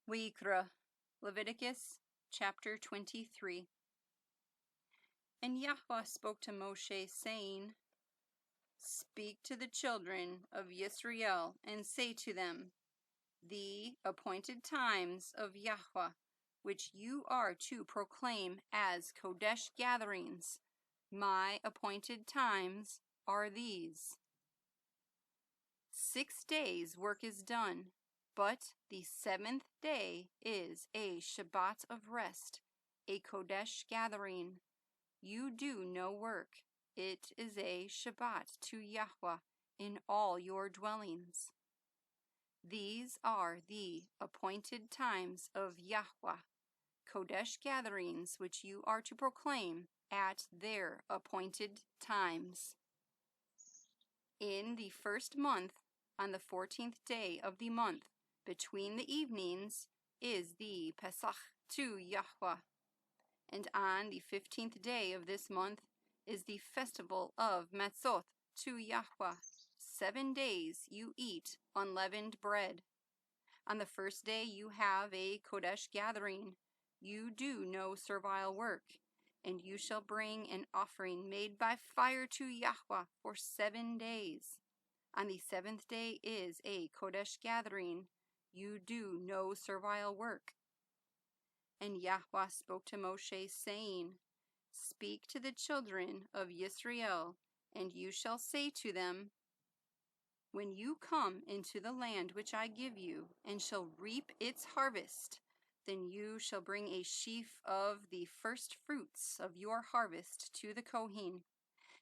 Wayyiqra, Leviticus chapter 23. And Yahuah spoke to Moshe, saying, Speak to the children of Yisrael, and say to them, The appointed times of Yahuah, which you are to proclaim as Kodesh gatherings, my appointed times are these. 6 days work is done, but the 7th day is a Shabbat of rest, a Kodesh gathering. You do no work. It is a Shabbat to Yahuah in all your dwellings. These are the appointed times of Yahuah, Kodesh gatherings which you are to proclaim at their appointed times. In the first month, on the 14th day of the month, between the evenings, is the Pesach to Yahuah. And on the 15th day of this month is the festival of Matzot to Yahuah. 7 days you eat unleavened bread. On the first day you have a Kodesh gathering. You do no servile work. And you shall bring an offering made by fire to Yahuah for 7 days. On the 7th day is a Kodesh gathering. You do no servile work. And Yahuah spoke to Moshe, saying, Speak to the children of Yisrael, and you shall say to them, When you come into the land which I give you, and shall reap its harvest, then you shall bring a sheaf of the first fruits of your harvest to the Kohen,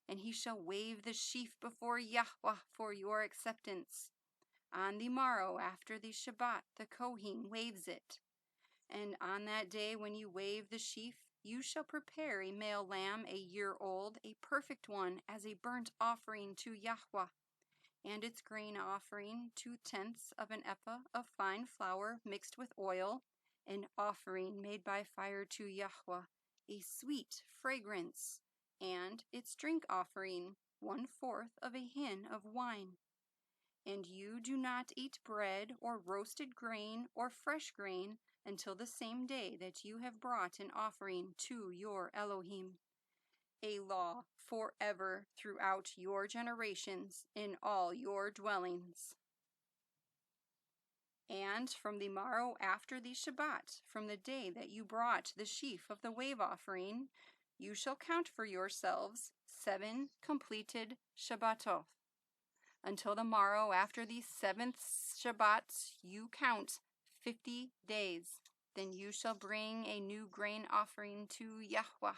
and he shall wave the sheaf before Yahuah for your acceptance. On the morrow after the Shabbat, the Kohen waves it. And on that day when you wave the sheaf, you shall prepare a male lamb 1 year old, a perfect one, as a burnt offering to Yahuah, and its grain offering 2/10 of an ephah of fine flour mixed with oil, an offering made by fire to Yahuah, a sweet fragrance, and its drink offering 1/4 of a hin of wine. And you do not eat bread or roasted grain or fresh grain until the same day that you have brought an offering to your Elohim. A law forever throughout your generations in all your dwellings. And from the morrow after the Shabbat, from the day that you brought the sheaf of the wave offering, you shall count for yourselves 7 completed Shabbatot. Until the morrow after the 7th Shabbat, you count 50 days. Then you shall bring a new grain offering to Yahuah.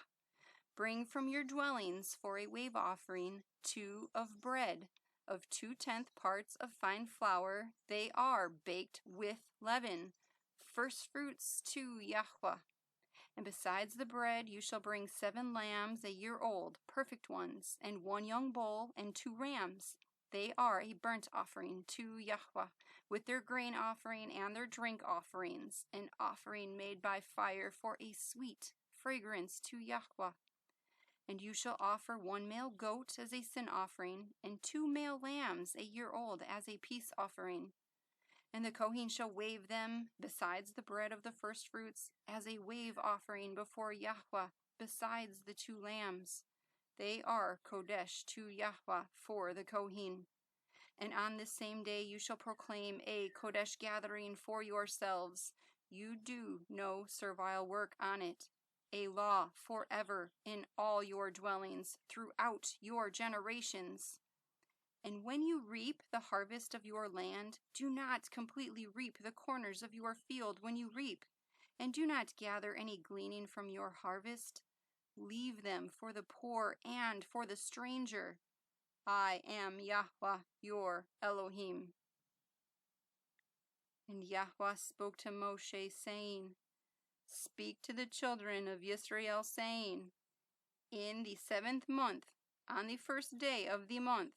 Bring from your dwellings for a wave offering 2 of bread, of 2/10 parts of fine flour. They are baked with leaven, first fruits to Yahuah. And besides the bread, you shall bring 7 lambs 1 year old, perfect ones, and 1 young bull, and 2 rams. They are a burnt offering to Yahuah, with their grain offering and their drink offerings, an offering made by fire for a sweet fragrance to Yahuah. And you shall offer 1 male goat as a sin offering, and 2 male lambs 1 year old as a peace offering. And the Kohen shall wave them, besides the bread of the first fruits, as a wave offering before Yahuah, besides the 2 lambs. They are Kodesh to Yahuah for the Kohen. And on this same day you shall proclaim a Kodesh gathering for yourselves. You do no servile work on it. A law forever in all your dwellings throughout your generations. And when you reap the harvest of your land, do not completely reap the corners of your field when you reap, and do not gather any gleaning from your harvest. Leave them for the poor and for the stranger. I am Yahuah, your Elohim. And Yahuah spoke to Moshe, saying, Speak to the children of Yisrael, saying, In the 7th month, on the first day of the month,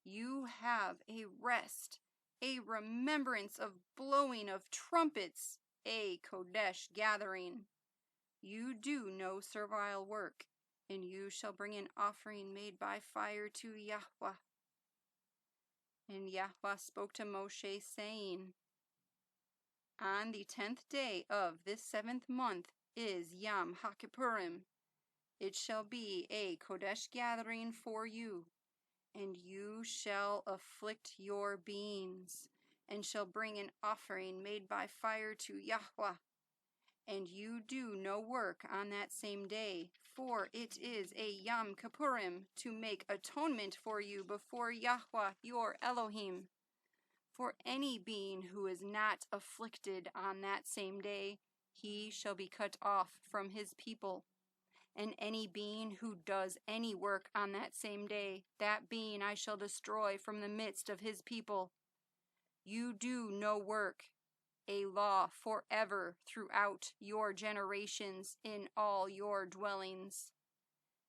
you have a rest, a remembrance of blowing of trumpets, a Kodesh gathering. You do no servile work, and you shall bring an offering made by fire to Yahuah. And Yahuah spoke to Moshe, saying, On the 10th day of this 7th month is Yom HaKippurim. It shall be a Kodesh gathering for you, and you shall afflict your beings, and shall bring an offering made by fire to Yahuah. And you do no work on that same day, for it is a Yom Kippurim to make atonement for you before Yahuah your Elohim. For any being who is not afflicted on that same day, he shall be cut off from his people. And any being who does any work on that same day, that being I shall destroy from the midst of his people. You do no work, a law forever throughout your generations in all your dwellings.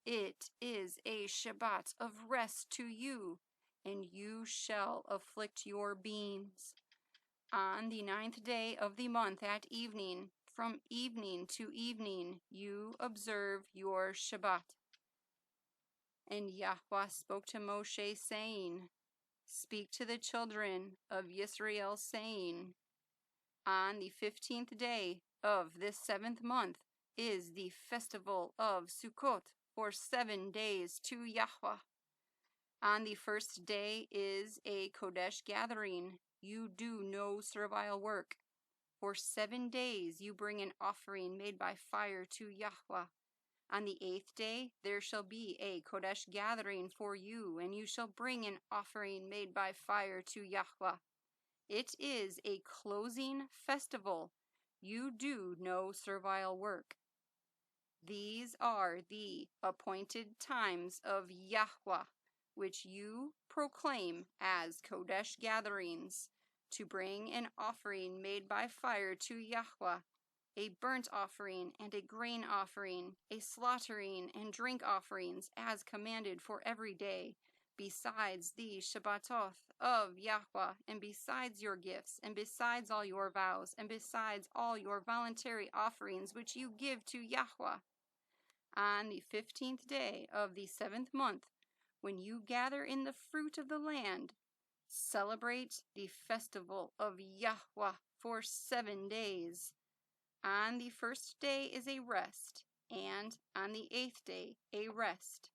It is a Shabbat of rest to you, and you shall afflict your beings. On the 9th day of the month at evening, from evening to evening, you observe your Shabbat. And Yahuah spoke to Moshe, saying, Speak to the children of Yisrael, saying, On the 15th day of this 7th month is the festival of Sukkot for 7 days to Yahuah. On the first day is a Kodesh gathering. You do no servile work. For 7 days you bring an offering made by fire to Yahuah. On the 8th day there shall be a Kodesh gathering for you, and you shall bring an offering made by fire to Yahuah. It is a closing festival. You do no servile work. These are the appointed times of Yahuah, which you proclaim as Kodesh gatherings, to bring an offering made by fire to Yahuah, a burnt offering and a grain offering, a slaughtering and drink offerings as commanded for every day, besides the Shabbatoth of Yahuah, and besides your gifts, and besides all your vows, and besides all your voluntary offerings which you give to Yahuah. On the 15th day of the 7th month, when you gather in the fruit of the land, celebrate the festival of Yahuah for 7 days. On the first day is a rest, and on the 8th day a rest.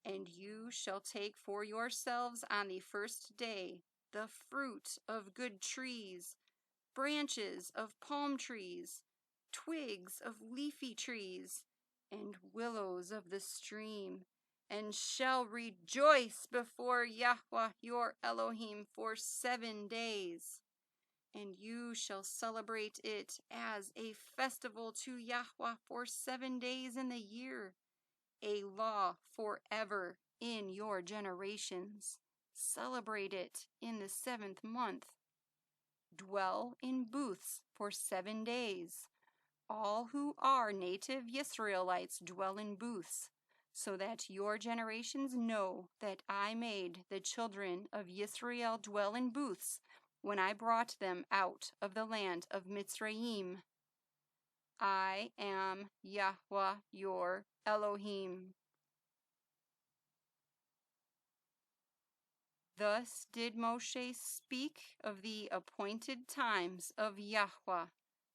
And you shall take for yourselves on the first day the fruit of good trees, branches of palm trees, twigs of leafy trees, and willows of the stream, and shall rejoice before Yahuah your Elohim for 7 days. And you shall celebrate it as a festival to Yahuah for 7 days in the year, a law forever in your generations. Celebrate it in the 7th month. Dwell in booths for 7 days. All who are native Yisraelites dwell in booths, so that your generations know that I made the children of Yisrael dwell in booths when I brought them out of the land of Mitzrayim. I am Yahuah your Elohim. Thus did Moshe speak of the appointed times of Yahuah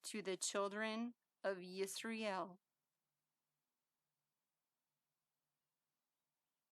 to the children of Yisrael.